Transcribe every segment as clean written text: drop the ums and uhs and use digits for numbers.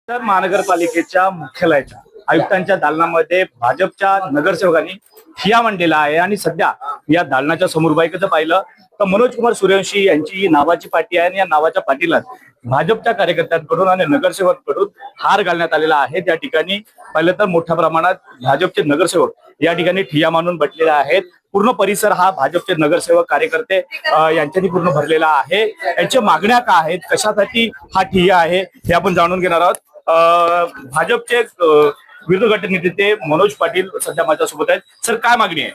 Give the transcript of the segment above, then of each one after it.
तर महानगरपालिकेच्या मुख्यालयाच्या आयुक्तांच्या दालनामध्ये भाजपच्या नगरसेवकांनी ठिय्या मांडलेला आहे आणि सध्या या दालनाच्या समोर बाईकचं पाहिलं तर मनोज कुमार सूर्यवंशी यांची नावाची पाटी आहे आणि या नावाच्या पाटीला भाजपच्या कार्यकर्त्यांकडून आणि नगरसेवकांकडून हार घालण्यात आलेला आहे। त्या ठिकाणी पाहिलं तर मोठ्या प्रमाणात भाजपचे नगरसेवक या ठिकाणी ठिय्या मांडून बसलेले आहेत। पूर्ण परिसर हा भाजपचे नगरसेवक कार्यकर्ते यांच्यानी पूर्ण भरलेला आहे। यांच्या मागण्या काय आहेत, कशासाठी हा ठिय्या आहे हे आपण जाणून घेणार आहोत। भाजपचे विरोधी गटनेते मनोज पाटील सध्या माझ्यासोबत आहेत। सर, काय मागणी आहे?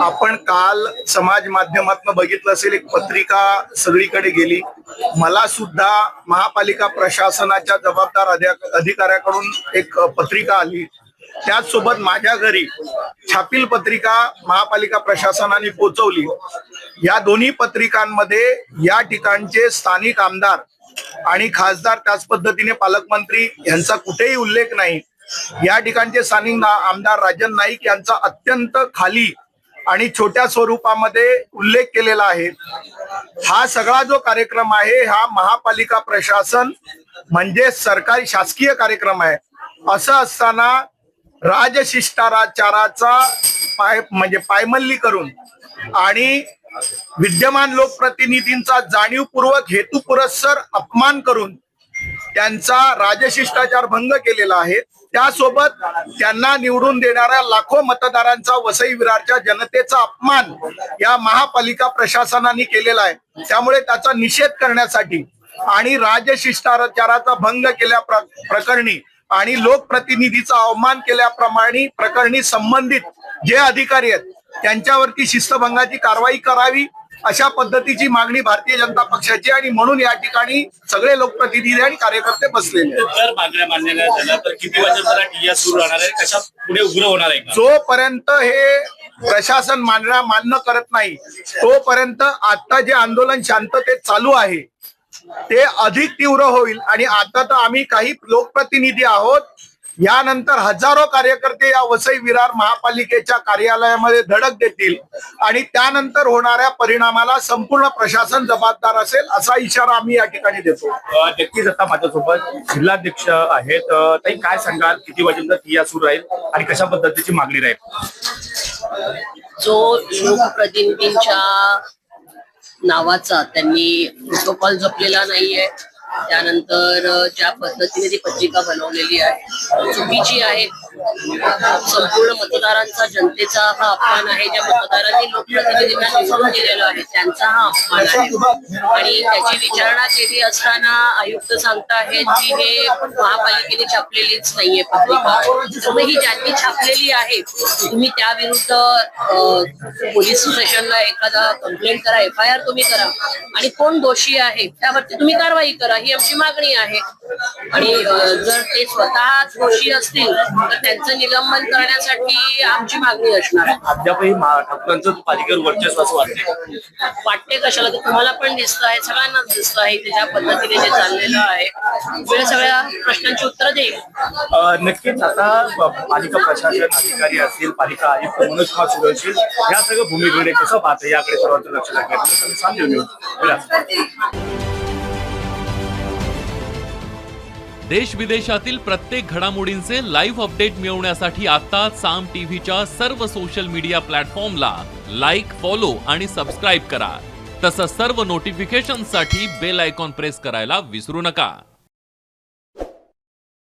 आपण काल समाज माध्यमातून बघितलं असेल, एक पत्रिका सगळीकडे गेली। मला सुद्धा महापालिका प्रशासनाच्या जबाबदार अधिकाऱ्याकडून एक पत्रिका आली। त्याचसोबत माझ्या घरी छापील पत्रिका महापालिका प्रशासनाने पोहोचवली। या दोन्ही पत्रिकांमध्ये या ठिकाणचे स्थानिक आमदार आणि खासदार, त्याच पद्धतीने पालकमंत्री यांचा कुठेही उल्लेख नाही। या ठिकाणचे स्थानिक आमदार राजन नाईक यांचा अत्यंत खाली आणि छोट्या स्वरूपामध्ये उल्लेख केलेला आहे। हा सगळा जो कार्यक्रम आहे हा महापालिका प्रशासन म्हणजे सरकारी शासकीय कार्यक्रम आहे। असं असताना राजशिष्टाचाराचा पायमल्ली करून आणि विद्यमान लोकप्रतिनिधींचा जाणीवपूर्वक हेतुपुरस्सर अपमान करून त्यांचा राजशिष्टाचार भंग केलेला आहे। त्यासोबत त्यांना निवडून देणाऱ्या लाखो मतदारांचा, वसई विरारच्या जनतेचा अपमान या महापालिका प्रशासनाने केलेला आहे। त्यामुळे त्याचा निषेध करण्यासाठी आणि राजशिष्टाचाराचा भंग केल्या प्रकरणी आणि लोकप्रतिनिधीचा अवमान प्रकरणी संबंधित जे अधिकारी आहेत त्यांच्यावरती शिस्तभंगाची कारवाई करावी, अशा पद्धतीची मागणी भारतीय जनता पक्षाची आणि म्हणून या ठिकाणी सगळे लोकप्रतिनिधी आणि कार्यकर्ते बसलेले आहेत। जर मागण्या मान्य नाही झाल्या तर किती वाजेपर्यंत ठिय्या सुरू राहणार आहे, कशा पुढे उग्र होणार आहे? जोपर्यंत हे प्रशासन मान्य करत नाही तोपर्यंत आता जे आंदोलन शांततेत चालू आहे ते अधिक तीव्र होईल। आणि आता तर आम्ही काही लोकप्रतिनिधी आहोत, यानंतर हजारो कार्यकर्ते या वसई विरार महापालिकेच्या कार्यालयामध्ये धडक देतील आणि त्यानंतर होणाऱ्या परिणामाला संपूर्ण प्रशासन जबाबदार असेल, असा इशारा आम्ही या ठिकाणी देतो। नक्कीच आता माझ्यासोबत जिल्हाध्यक्ष आहेत। ताई, काय सांगाल, किती वाजेपर्यंत ठिय्या सुरू राहील आणि कशा पद्धतीची मागणी राहील? जो लोकप्रतिनिधींच्या नावाचा त्यांनी प्रोटोकॉल जपलेला नाहीये, त्यानंतर ज्या पद्धतीने ती पत्रिका बनवलेली आहे चुकीची आहे। संपूर्ण मतदारांचा, जनतेचा हा अपमान आहे। ज्या मतदारांनी लोकप्रतिनिधींना निवडून दिलेला आहे त्यांचा हा अपमान आहे आणि त्याची विचारणा केली असताना आयुक्त सांगताहेत की हे महापालिकेने छापलेलीच नाहीये पत्रिका, त्यामुळे ही ज्यांनी छापलेली आहे तुम्ही त्याविरुद्ध पोलीस स्टेशनला एखादा कंप्लेंट करा, FIR तुम्ही करा आणि कोण दोषी आहे त्यावरती तुम्ही कारवाई करा, ही आमची मागणी आहे। आणि जर ते स्वतः दोषी असतील तर त्यांचं निलंबन करण्यासाठी आमची मागणी असणार आहे। अद्यापही ठाकूरांचं पालिकेवर वर्चस्व वाटते कशाला, तर तुम्हाला पण दिसत आहे, सगळ्यांनाच दिसत आहे त्याच्या पद्धतीने जे चाललेलं आहे, वेळ सगळ्या प्रश्नांची उत्तर देईल। नक्कीच आता पालिका प्रशासन अधिकारी असतील, पालिका आयुक्त मनोज कुमार सूर्यवंशी या सगळ्या भूमिकेकडे कसं पाहतं याकडे सर्वांचं लक्ष लागेल। देश विदेशातील प्रत्येक घडामोडींचे लाईव्ह अपडेट मिळवण्यासाठी आता साम टीव्हीच्या सर्व सोशल मीडिया प्लॅटफॉर्मला लाईक, फॉलो आणि सबस्क्राईब करा। तसंच सर्व नोटिफिकेशनसाठी बेल आयकॉन प्रेस करायला विसरू नका।